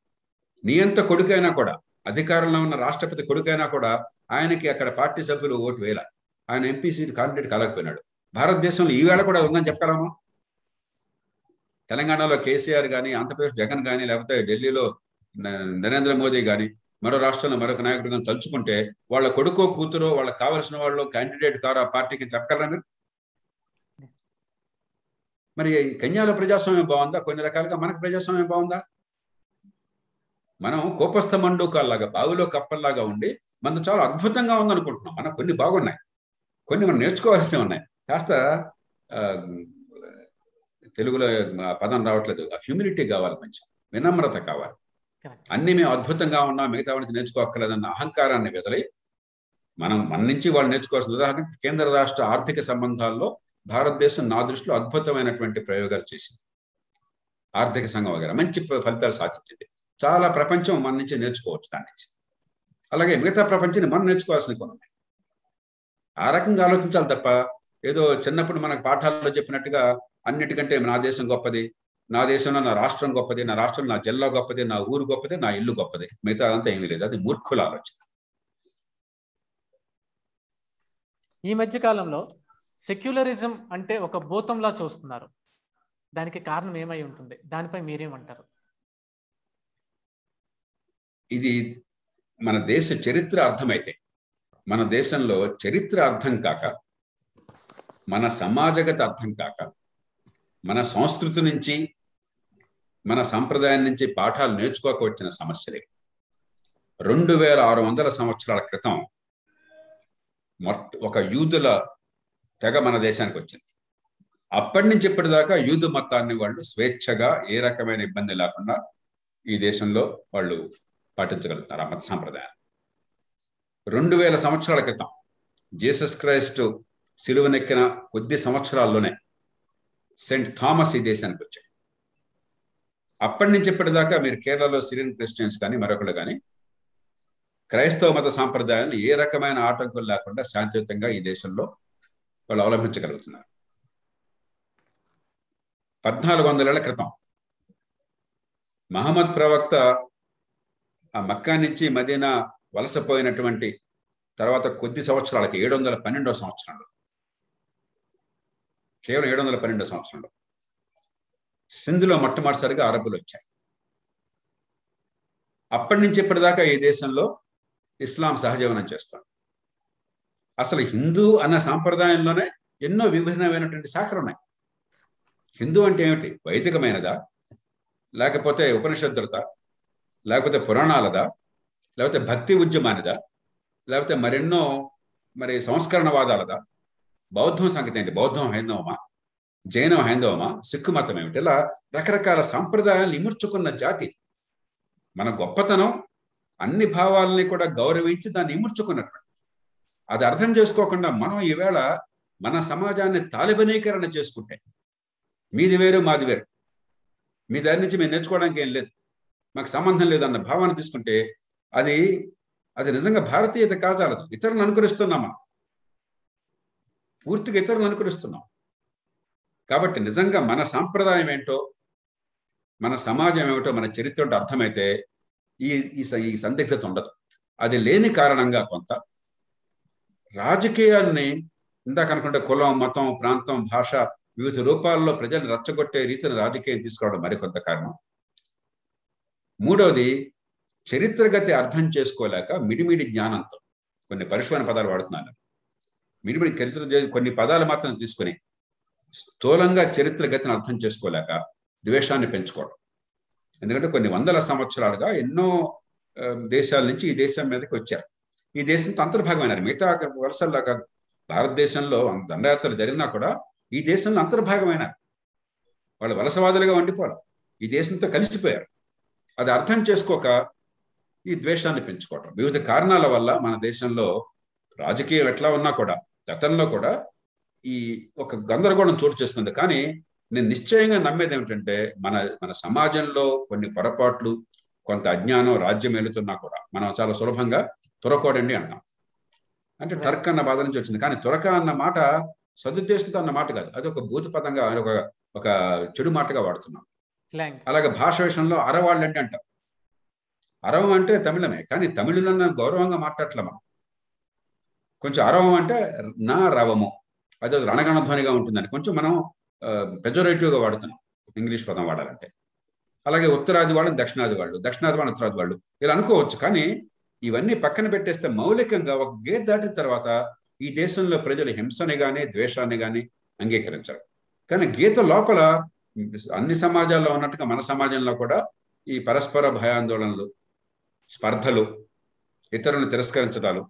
నియంత కొడుకైనా కూడా, అధికారంలో ఉన్న రాష్ట్రపతి కొడుకైనా కూడా ఆయనకి అక్కడ పార్టీ సభ్యులు ఓటు వేయాలి, ఆయన ఎంపీ సీటు కాండిడేట్ కాలేకపోయినాడు. భారతదేశంలో ఈవేళ కూడా ఉందని చెప్పగలమా? తెలంగాణలో కేసీఆర్ కానీ, ఆంధ్రప్రదేశ్ జగన్ కానీ, లేకపోతే ఢిల్లీలో నరేంద్ర మోదీ కానీ, మరో రాష్ట్రంలో మరొక నాయకుడు కానీ తలుచుకుంటే వాళ్ళ కొడుకో కూతురో వాళ్ళకి కావలసిన వాళ్ళు క్యాండిడేట్ కారు ఆ పార్టీకి చెప్పగలరా మీరు? మరి కెన్యాలో ప్రజాస్వామ్యం బాగుందా? కొన్ని రకాలుగా మనకు ప్రజాస్వామ్యం బాగుందా? మనం కోపస్థ మండూకాల్లాగా, బావిలో కప్పల్లాగా ఉండి మనం చాలా అద్భుతంగా ఉందనుకుంటున్నాం. మనకు కొన్ని బాగున్నాయి, కొన్ని మనం నేర్చుకోవాల్సినవి ఉన్నాయి. కాస్త తెలుగులో పదం రావట్లేదు, హ్యూమిలిటీ కావాలి, మంచి వినమ్రత కావాలి. అన్ని మేము అద్భుతంగా ఉన్నాం, మిగతా నుంచి నేర్చుకోక్కర్లేదన్న అహంకారాన్ని వదిలి మనం మన నుంచి వాళ్ళు నేర్చుకోవాల్సిన. ఉదాహరణకి కేంద్ర రాష్ట్ర ఆర్థిక సంబంధాల్లో భారతదేశం నా దృష్టిలో అద్భుతమైనటువంటి ప్రయోగాలు చేసింది. ఆర్థిక సంఘం వగైరా మంచి ఫలితాలు సాధించింది. చాలా ప్రపంచం మన నుంచి నేర్చుకోవచ్చు దాని నుంచి. అలాగే మిగతా ప్రపంచాన్ని మనం నేర్చుకోవాల్సినవి కొన్ని ఉన్నాయి. ఆ రకంగా ఆలోచించాలి తప్ప ఏదో చిన్నప్పుడు మనకు పాఠాల్లో చెప్పినట్టుగా అన్నిటికంటే నా దేశం గొప్పది, నా దేశంలో నా రాష్ట్రం గొప్పది, నా రాష్ట్రంలో నా జిల్లా గొప్పది, నా ఊరు గొప్పది, నా ఇల్లు గొప్పది, మిగతా అంతా ఏమీ లేదు. అది మూర్ఖుల ఆలోచన. ఈ మధ్య కాలంలో సెక్యులరిజం అంటే ఒక భూతంలా చూస్తున్నారు. దానికి కారణం ఏమై ఉంటుంది? దానిపై మీరేమంటారు? ఇది మన దేశ చరిత్ర అర్థమైతే, మన దేశంలో చరిత్ర అర్థం కాక, మన సమాజగత అర్థం కాక, మన సంస్కృతి నుంచి, మన సంప్రదాయం నుంచి పాఠాలు నేర్చుకోక వచ్చిన సమస్యలే. 2600 సంవత్సరాల క్రితం ఒక యూదుల తెగ మన దేశానికి వచ్చింది. అప్పటి నుంచి ఇప్పటిదాకా యూదు మతాన్ని వాళ్ళు స్వేచ్ఛగా, ఏ రకమైన ఇబ్బంది లేకుండా ఈ దేశంలో వాళ్ళు పాటించగలుగుతారు ఆ మత సాంప్రదాయాన్ని. 2000 సంవత్సరాల క్రితం జీసస్ క్రైస్ట్ సిలువనెక్కిన కొద్ది సంవత్సరాల్లోనే సెయింట్ థామస్ ఈ దేశానికి వచ్చాడు. అప్పటి నుంచి ఇప్పటిదాకా మీరు కేరళలో సిరియన్ క్రిస్టియన్స్ కానీ మరొకళ్ళు కానీ క్రైస్తవ మత సాంప్రదాయాలను ఏ రకమైన ఆటంకులు లేకుండా శాంతియుతంగా ఈ దేశంలో వాళ్ళు అవలంబించగలుగుతున్నారు. 1400 ఏళ్ల క్రితం మహమ్మద్ ప్రవక్త ఆ మక్కా నుంచి మదీనా వలసపోయినటువంటి తర్వాత కొద్ది సంవత్సరాలకి 712వ సంవత్సరంలో, కేవలం 712వ సంవత్సరంలో సింధులో మొట్టమొదటిసారిగా అరబ్బులు వచ్చాయి. అప్పటి నుంచి ఇప్పటిదాకా ఈ దేశంలో ఇస్లాం సహజీవనం చేస్తాం. అసలు హిందూ అన్న సాంప్రదాయంలోనే ఎన్నో విభిన్నమైనటువంటి శాఖలు ఉన్నాయి. హిందూ అంటే ఏమిటి? వైదికమైనదా, లేకపోతే ఉపనిషత్తులదా, లేకపోతే పురాణాలదా, లేకపోతే భక్తి ఉద్యమానిదా, లేకపోతే మరెన్నో సంస్కరణవాదాలదా? బౌద్ధం సంగతి ఏంటి? బౌద్ధం హైందవమా, జైనం హైందవమా, సిక్కు మతం ఏమిటి? ఇలా రకరకాల సాంప్రదాయాలను ఇముడ్చుకున్న జాతి. మన గొప్పతనం అన్ని భావాలని కూడా గౌరవించి దాన్ని ఇముడ్చుకున్నటువంటి. అది అర్థం చేసుకోకుండా మనం ఈవేళ మన సమాజాన్ని తాలిబనీకరణ చేసుకుంటే, మీది వేరు మాది వేరు, మీ దాని నుంచి మేము నేర్చుకోవడానికి ఏం లేదు, మాకు సంబంధం లేదన్న భావాన్ని తీసుకుంటే అది నిజంగా భారతీయత కాజాలదు. ఇతరులను అనుకరిస్తున్నాం, మనం పూర్తిగా ఇతరులను అనుకరిస్తున్నాం. కాబట్టి నిజంగా మన సాంప్రదాయం ఏంటో, మన సమాజం ఏమిటో, మన చరిత్ర ఏంటో అర్థమైతే ఈ సందిగ్ధత ఉండదు. అది లేని కారణంగా కొంత రాజకీయాన్ని ఇందాక అనుకుంటే కులం, మతం, ప్రాంతం, భాష వివిధ రూపాల్లో ప్రజల్ని రచ్చగొట్టే రీతిని రాజకీయం తీసుకురావడం మరికొంత కారణం. మూడవది, చరిత్రగతి అర్థం చేసుకోలేక మిడిమిడి జ్ఞానంతో కొన్ని పరిశోధన పదాలు వాడుతున్నాను. మిడిమిడి చరిత్ర కొన్ని పదాలు మాత్రం తీసుకుని స్థూలంగా చరిత్ర గతిని అర్థం చేసుకోలేక ద్వేషాన్ని పెంచుకోవడం. ఎందుకంటే కొన్ని వందల సంవత్సరాలుగా ఎన్నో దేశాల నుంచి ఈ దేశం మీదకి వచ్చారు. ఈ దేశంతో అంతర్భాగమైనారు. మిగతా వలసల్లా కాదు, భారతదేశంలో దండయాత్రలు జరిగినా కూడా ఈ దేశంలో అంతర్భాగమైనారు. వాళ్ళు వలసవాదులుగా వండిపోరు, ఈ దేశంతో కలిసిపోయారు. అది అర్థం చేసుకోక ఈ ద్వేషాన్ని పెంచుకోవడం. వివిధ కారణాల వల్ల మన దేశంలో రాజకీయం ఎట్లా ఉన్నా కూడా గతంలో కూడా ఈ ఒక గందరగోళం చోటు చేసుకుంది. కానీ నేను నిశ్చయంగా నమ్మేది ఏమిటంటే మన సమాజంలో కొన్ని పొరపాట్లు, కొంత అజ్ఞానం రాజ్యం వెళుతున్నా కూడా మనం చాలా సులభంగా తురకోడండి అన్నాం. అంటే టర్క్ అన్న బాధ నుంచి వచ్చింది. కానీ తురక అన్న మాట సదుద్దేశంతో అన్న మాట కాదు, అది ఒక భూత పదంగా, ఒక చెడు మాటగా వాడుతున్నాం. అలాగే భాష విషయంలో అరవాళ్ళు అంటే అంటాం. అరవం అంటే తమిళమే, కానీ తమిళులన్న గౌరవంగా మాట్లాడట్లే మనం. కొంచెం అరవం అంటే నా రవము, అది రణగణధ్వనిగా ఉంటుందని కొంచెం మనం పెజరేటివ్గా వాడుతున్నాం ఇంగ్లీష్ పదం వాడాలంటే. అలాగే ఉత్తరాది వాళ్ళు, దక్షిణాది వాళ్ళు, దక్షిణాది వాళ్ళు, ఉత్తరాది వాళ్ళు ఇలా అనుకోవచ్చు. కానీ ఇవన్నీ పక్కన పెట్టేస్తే మౌలికంగా ఒక గేట్ దాటిన తర్వాత ఈ దేశంలో ప్రజలు హింసని కానీ ద్వేషాన్ని కానీ అంగీకరించరు. కానీ గీత లోపల అన్ని సమాజాల్లో ఉన్నట్టుగా మన సమాజంలో కూడా ఈ పరస్పర భయాందోళనలు, స్పర్ధలు, ఇతరులను తిరస్కరించడాలు,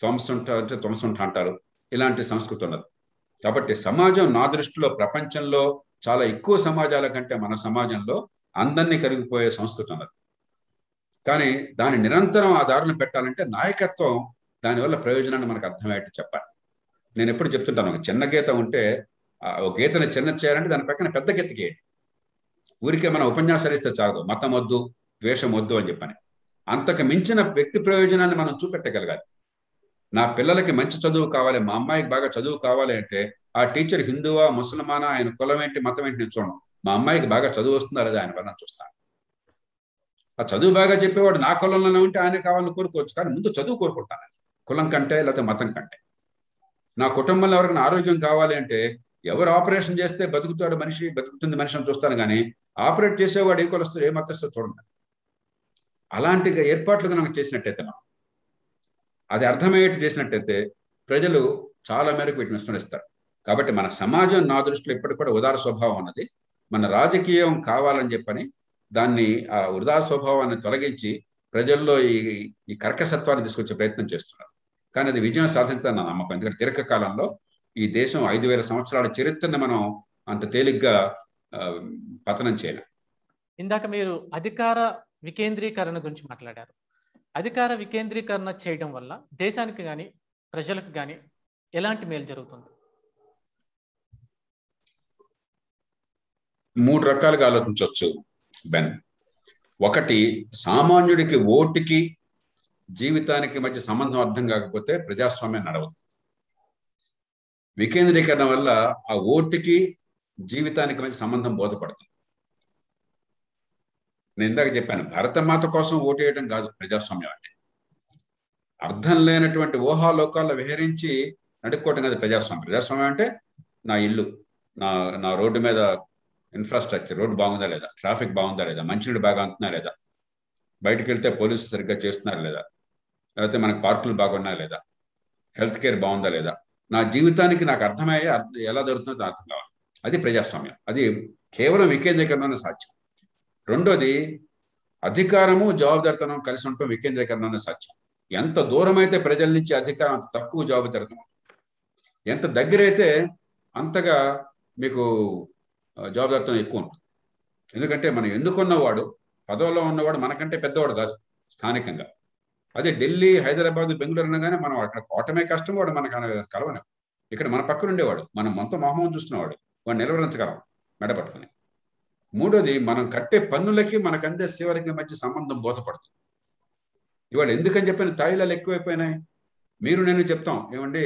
ధ్వంసంట అంటారు, ఇలాంటి సంస్కృతి ఉన్నది. కాబట్టి సమాజం నా దృష్టిలో ప్రపంచంలో చాలా ఎక్కువ సమాజాల కంటే మన సమాజంలో అందరినీ కరిగిపోయే సంస్కృతి ఉన్నది. కానీ దాన్ని నిరంతరం ఆ దారులను పెట్టాలంటే నాయకత్వం దానివల్ల ప్రయోజనాన్ని మనకు అర్థమయ్యేట్టు చెప్పాలి. నేను ఎప్పుడు చెప్తుంటాను, ఒక చిన్న గీత ఉంటే ఒక గీతని చిన్న చేయాలంటే దాని పక్కన పెద్ద గీత గీయండి. ఊరికే మనం ఉపన్యాసాలు ఇస్తే చాలు, మతం వద్దు, ద్వేషం వద్దు అని చెప్పని. అంతకు మించిన వ్యక్తి ప్రయోజనాన్ని మనం చూపెట్టగలగాలి. నా పిల్లలకి మంచి చదువు కావాలి, మా అమ్మాయికి బాగా చదువు కావాలి అంటే ఆ టీచర్ హిందువా, ముసల్మానా, ఆయన కులం ఏంటి, మతం ఏంటి నేను చూడను. మా అమ్మాయికి బాగా చదువు వస్తుందా లేదా ఆయన పైన చూస్తాను. ఆ చదువు బాగా చెప్పేవాడు నా కులంలోనే ఉంటే ఆయన కావాలని కోరుకోవచ్చు, కానీ ముందు చదువు కోరుకుంటాను, కులం కంటే లేకపోతే మతం కంటే. నా కుటుంబంలో ఎవరికైనా ఆరోగ్యం కావాలి అంటే ఎవరు ఆపరేషన్ చేస్తే బతుకుతుంది మనిషి అని చూస్తాను, కానీ ఆపరేట్ చేసేవాడు ఏ కులస్తుడు, ఏ మతస్థుడు చూడండి. అలాంటి ఏర్పాట్లు కనుక చేసినట్టయితే, మనం అది అర్థమయ్యేట్టు చేసినట్టయితే ప్రజలు చాలా మేరకు వీటిని విస్మరిస్తారు. కాబట్టి మన సమాజం నా దృష్టిలో ఇప్పటికి కూడా ఉదార స్వభావం ఉన్నది. మన రాజకీయం కావాలని చెప్పని దాన్ని ఆ ఉదార స్వభావాన్ని తొలగించి ప్రజల్లో ఈ కర్కసత్వాన్ని తీసుకొచ్చే ప్రయత్నం చేస్తున్నారు. కానీ అది విజయం సాధించాలని నా నమ్మకం. ఎందుకంటే దీర్ఘకాలంలో ఈ దేశం 5,000 సంవత్సరాల చరిత్రని మనం అంత తేలిగ్గా పతనం చేయలేం. ఇందాక మీరు అధికార వికేంద్రీకరణ గురించి మాట్లాడారు. అధికార వికేంద్రీకరణ చేయడం వల్ల దేశానికి కానీ ప్రజలకు కానీ ఎలాంటి మేలు జరుగుతుంది? 3 రకాలుగా ఆలోచించవచ్చు బెన్. ఒకటి, సామాన్యుడికి ఓటుకి జీవితానికి మధ్య సంబంధం అర్థం కాకపోతే ప్రజాస్వామ్యం నడవదు. వికేంద్రీకరణ వల్ల ఆ ఓటుకి జీవితానికి మధ్య సంబంధం బోధపడుతుంది. నేను ఇందాక చెప్పాను, భరతమాత కోసం ఓటు వేయడం కాదు ప్రజాస్వామ్యం అంటే. అర్థం లేనటువంటి ఊహాలోకాల్లో విహరించి నడుపుకోవటం కాదు ప్రజాస్వామ్యం. ప్రజాస్వామ్యం అంటే నా ఇల్లు, నా రోడ్డు మీద ఇన్ఫ్రాస్ట్రక్చర్, రోడ్డు బాగుందా లేదా, ట్రాఫిక్ బాగుందా లేదా, మంచినీళ్ళు బాగా అందుతున్నా లేదా, బయటకు వెళ్తే పోలీసులు సరిగ్గా చేస్తున్నారా లేదా, లేకపోతే మనకు పార్కులు బాగున్నాయా లేదా, హెల్త్ కేర్ బాగుందా లేదా, నా జీవితానికి నాకు అర్థమయ్యే ఎలా జరుగుతుందో అర్థం కావాలి. అది ప్రజాస్వామ్యం. అది కేవలం వికేంద్రీకరణలోనే సాధ్యం. రెండోది, అధికారము జవాబుదారితనం కలిసి ఉండటం వికేంద్రీకరణలోనే సాధ్యం. ఎంత దూరం అయితే ప్రజల నుంచి అధికారం, అంత తక్కువ జవాబుదారితనం. ఎంత దగ్గరైతే అంతగా మీకు జవాబుదారితనం ఎక్కువ ఉంటుంది. ఎందుకంటే మనం ఎన్నుకున్నవాడు, పదవుల్లో ఉన్నవాడు మనకంటే పెద్దవాడు కాదు స్థానికంగా. అదే ఢిల్లీ, హైదరాబాద్, బెంగళూరు అనగానే మనం అక్కడ కోటమే కష్టం, వాడు మనకు కలవని. ఇక్కడ మన పక్కన ఉండేవాడు, మనం మొత్తం మొహమ్మం చూస్తున్నవాడు, వాడు నిలవరించగలం మెడపట్టుకుని. మూడోది, మనం కట్టే పన్నులకి మనకు అందే సేవలకి మధ్య సంబంధం బోధపడుతుంది. ఇవాళ ఎందుకని చెప్పిన తాయిలాలు ఎక్కువైపోయినాయి. మీరు నేను చెప్తాం, ఏమండి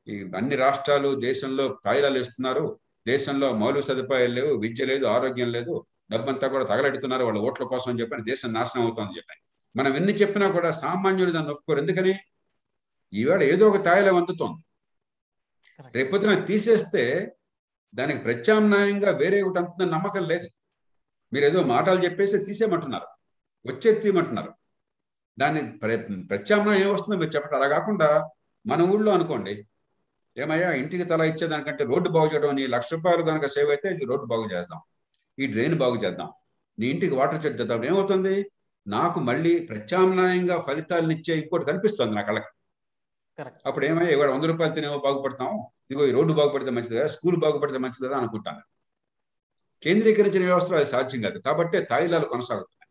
ఈ అన్ని రాష్ట్రాలు దేశంలో తాయిలాలు ఇస్తున్నారు, దేశంలో మౌలిక సదుపాయాలు లేవు, విద్య లేదు, ఆరోగ్యం లేదు, డబ్బంతా కూడా తగలెడుతున్నారు వాళ్ళ ఓట్ల కోసం అని చెప్పని దేశం నాశనం అవుతుందని చెప్పాను. మనం ఎన్ని చెప్పినా కూడా సామాన్యులు దాన్ని ఒప్పుకోరు. ఎందుకని? ఈవేళ ఏదో ఒక తాయిలం అందుతోంది, రేపొద్దున తీసేస్తే దానికి ప్రత్యామ్నాయంగా వేరే ఒకటి అంతుందని నమ్మకం లేదు. మీరు ఏదో మాటలు చెప్పేసి తీసేయమంటున్నారు, వచ్చేది తీయమంటున్నారు. దాన్ని ప్రత్యామ్నాయం ఏమొస్తుందో మీరు చెప్పండి. అలా కాకుండా మన ఊళ్ళో అనుకోండి, ఏమయ్యా ఇంటికి తల ఇచ్చేదానికంటే రోడ్డు బాగు చేయడం, నీ ₹1,00,000 కనుక సేవ్ అయితే ఈ రోడ్డు బాగు చేద్దాం, ఈ డ్రైన్ బాగు చేద్దాం, నీ ఇంటికి వాటర్ చెట్టు చేద్దాం. ఏమవుతుంది? నాకు మళ్ళీ ప్రత్యామ్నాయంగా ఫలితాలను ఇచ్చే ఇంకోటి కనిపిస్తుంది నా కళ్ళకి. అప్పుడు ఏమయ్యా ఇవాళ ₹100 తినేమో బాగుపడతాం, ఇదిగో ఈ రోడ్డు బాగుపడితే మంచిది కదా, స్కూల్ బాగుపడితే మంచిది కదా అనుకుంటాను. కేంద్రీకరించిన వ్యవస్థలో అది సాధ్యం కాదు. కాబట్టే తాయిలాలు కొనసాగుతున్నాయి,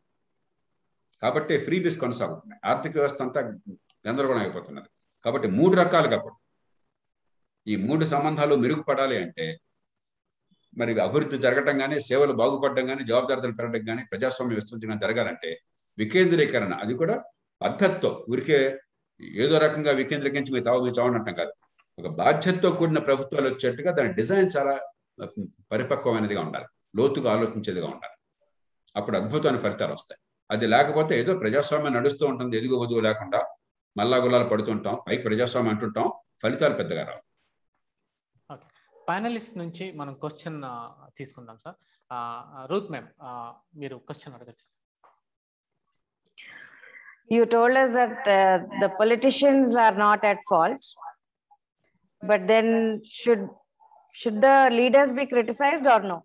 కాబట్టే ఫ్రీబీస్ కొనసాగుతున్నాయి, ఆర్థిక వ్యవస్థ అంతా గందరగోళం అయిపోతున్నది. కాబట్టి 3 రకాలుగా కూడా ఈ 3 సంబంధాలు మెరుగుపడాలి అంటే, మరి అభివృద్ధి జరగటం కానీ, సేవలు బాగుపడడం కానీ, జవాబుదారీతలు పెరగడం కానీ, ప్రజాస్వామ్య విస్తృతంగా జరగాలంటే వికేంద్రీకరణ, అది కూడా పద్ధతితో, ఊరికే ఏదో రకంగా వికేంద్రీకరించి మీ చావనంటాం కాదు, ఒక బాధ్యతతో కూడిన ప్రభుత్వాలు వచ్చేట్టుగా దాని డిజైన్ చాలా పరిపక్వమైనదిగా ఉండాలి, లోతుగా ఆలోచించేదిగా ఉండాలి. అప్పుడు అద్భుతమైన ఫలితాలు వస్తాయి. అది లేకపోతే ఏదో ప్రజాస్వామ్యం నడుస్తూ ఉంటుంది, ఎదుగు వదువు లేకుండా మల్లా గుల్లాలు పడుతుంటాం, పైకి ప్రజాస్వామ్యం అంటుంటాం, ఫలితాలు పెద్దగా రావు. ఓకే, ప్యానలిస్ట్ నుంచి మనం క్వశ్చన్ తీసుకుందాం సార్. రూత్ మ్యామ్, మీరు క్వశ్చన్ అడగచ్చు. You told us that the politicians are not at fault, but then should the leaders be criticized or no?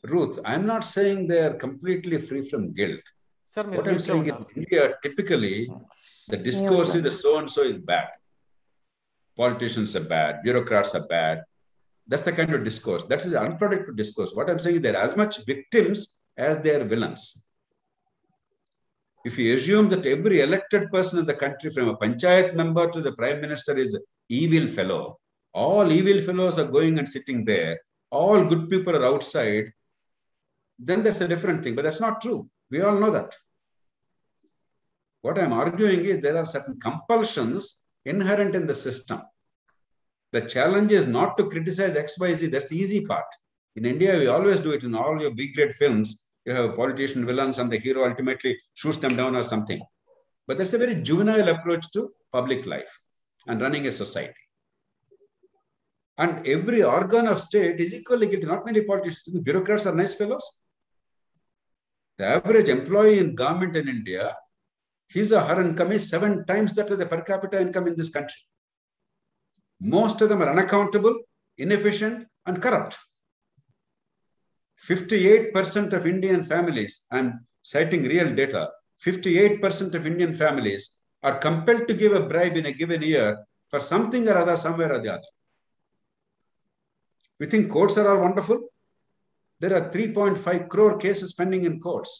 Ruth, I'm not saying they are completely free from guilt. Sir, what I'm saying is, in India, typically, the discourse is that so-and-so is bad. Politicians are bad, bureaucrats are bad. That's the kind of discourse. That is the unproductive discourse. What I'm saying is they're as much victims as they are villains. If you assume that every elected person in the country, from a panchayat member to the prime minister, is an evil fellow, all evil fellows are going and sitting there, all good people are outside, then that's a different thing. But that's not true. We all know that. What I'm arguing is there are certain compulsions inherent in the system. The challenge is not to criticize XYZ. That's the easy part. In India, we always do it. In all your B-grade films, you have politician villains and the hero ultimately shoots them down or something. But that's a very juvenile approach to public life and running a society. And every organ of state is equally guilty, not merely politicians. Bureaucrats are nice fellows. The average employee in government in India, his or her income is 7 times that of the per capita income in this country. Most of them are unaccountable, inefficient, and corrupt. 58% of Indian families, I'm citing real data, 58% of Indian families are compelled to give a bribe in a given year for something or other, somewhere or the other. You think courts are all wonderful? There are 3.5 crore cases pending in courts.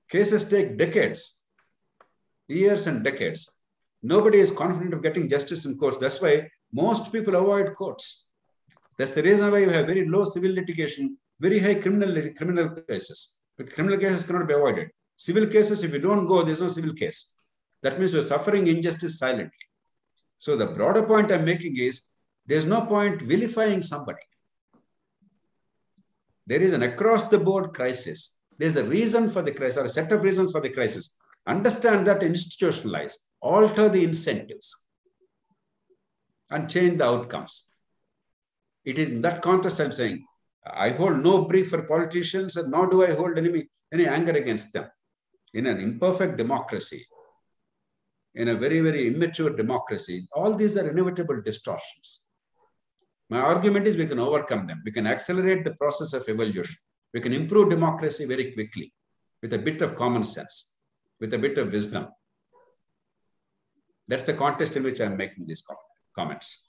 Cases take decades, years and decades. Nobody is confident of getting justice in courts. That's why most people avoid courts. That's the reason why you have very low civil litigation, very high criminal cases. But criminal cases cannot be avoided. Civil cases, if you don't go, there's no civil case. That means you're suffering injustice silently. So the broader point I'm making is, there's no point vilifying somebody. There is an across-the-board crisis. There's a reason for the crisis, or a set of reasons for the crisis. Understand that, institutionalize, alter the incentives, and change the outcomes. It is in that context I'm saying, I hold no brief for politicians, and nor do I hold any anger against them. In an imperfect democracy, in a very, very immature democracy, all these are inevitable distortions. My argument is, we can overcome them. We can accelerate the process of evolution. We can improve democracy very quickly with a bit of common sense, with a bit of wisdom. That's the context in which I'm making these comments.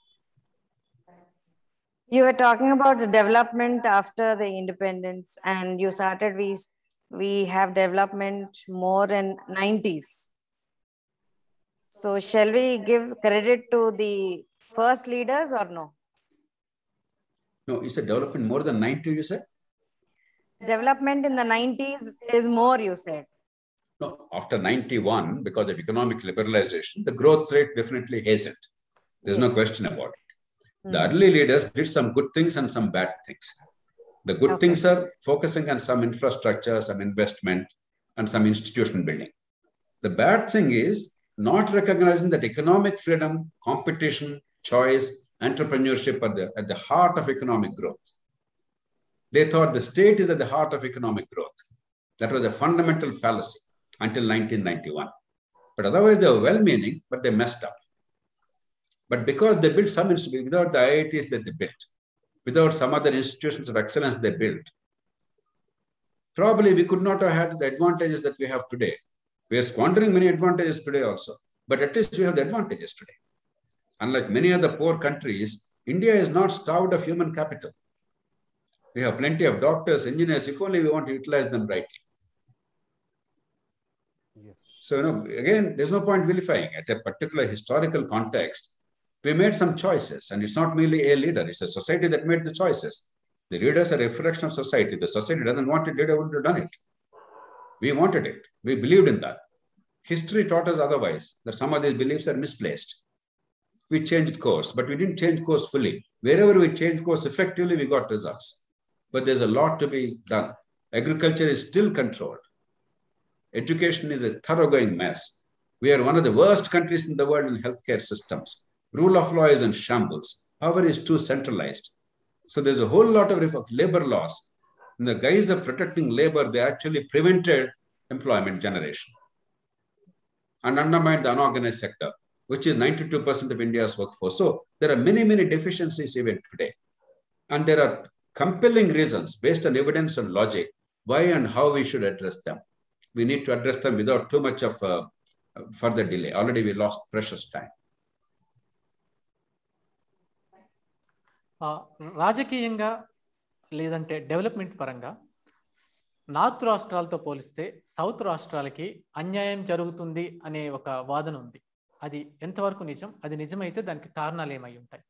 You were talking about the development after the independence, and you started, we have development more in 90s. So shall we give credit to the first leaders or no? No, you said development more than 90, you said? Development in the 90s is more, you said. No, after 91, because of economic liberalization, the growth rate definitely hastened. There's no question about it. The early leaders did some good things and some bad things. The good things are focusing on some infrastructure, some investment, and some institution building. The bad thing is not recognizing that economic freedom, competition, choice, entrepreneurship are at the heart of economic growth. They thought the state is at the heart of economic growth. That was a fundamental fallacy until 1991. But otherwise, they were well-meaning, but they messed up. But because they built some institutions, without the IITs that they built, without some other institutions of excellence they built, probably we could not have had the advantages that we have today. We are squandering many advantages today also, but at least we have the advantages today. Unlike many other poor countries, India is not starved of human capital. We have plenty of doctors, engineers, if only we want to utilize them rightly. Yes. So, again, there's no point vilifying. At a particular historical context, we made some choices, and it's not merely a leader, it's a society that made the choices. The leaders are a reflection of society. The society doesn't want it, leader wouldn't have done it. We wanted it. We believed in that. History taught us otherwise, that some of these beliefs are misplaced. We changed course, but we didn't change course fully. Wherever we changed course effectively, we got results. But there's a lot to be done. Agriculture is still controlled. Education is a thoroughgoing mess. We are one of the worst countries in the world in healthcare systems. Rule of law is in shambles. Power is too centralized. So there's a whole lot of labor laws. In the guise of protecting labor, they actually prevented employment generation and undermined the unorganized sector, which is 92% of India's workforce. So there are many, many deficiencies even today. And there are compelling reasons based on evidence and logic why and how we should address them. We need to address them without too much of further delay. Already we lost precious time. రాజకీయంగా లేదంటే development పరంగా north రాష్ట్రాలతో పోలిస్తే south రాష్ట్రాలకి అన్యాయం జరుగుతుంది అనే ఒక వాదన ఉంది. అది ఎంతవరకు నిజం? అది నిజమైతే దానికి కారణాలు ఏమై ఉంటాయి?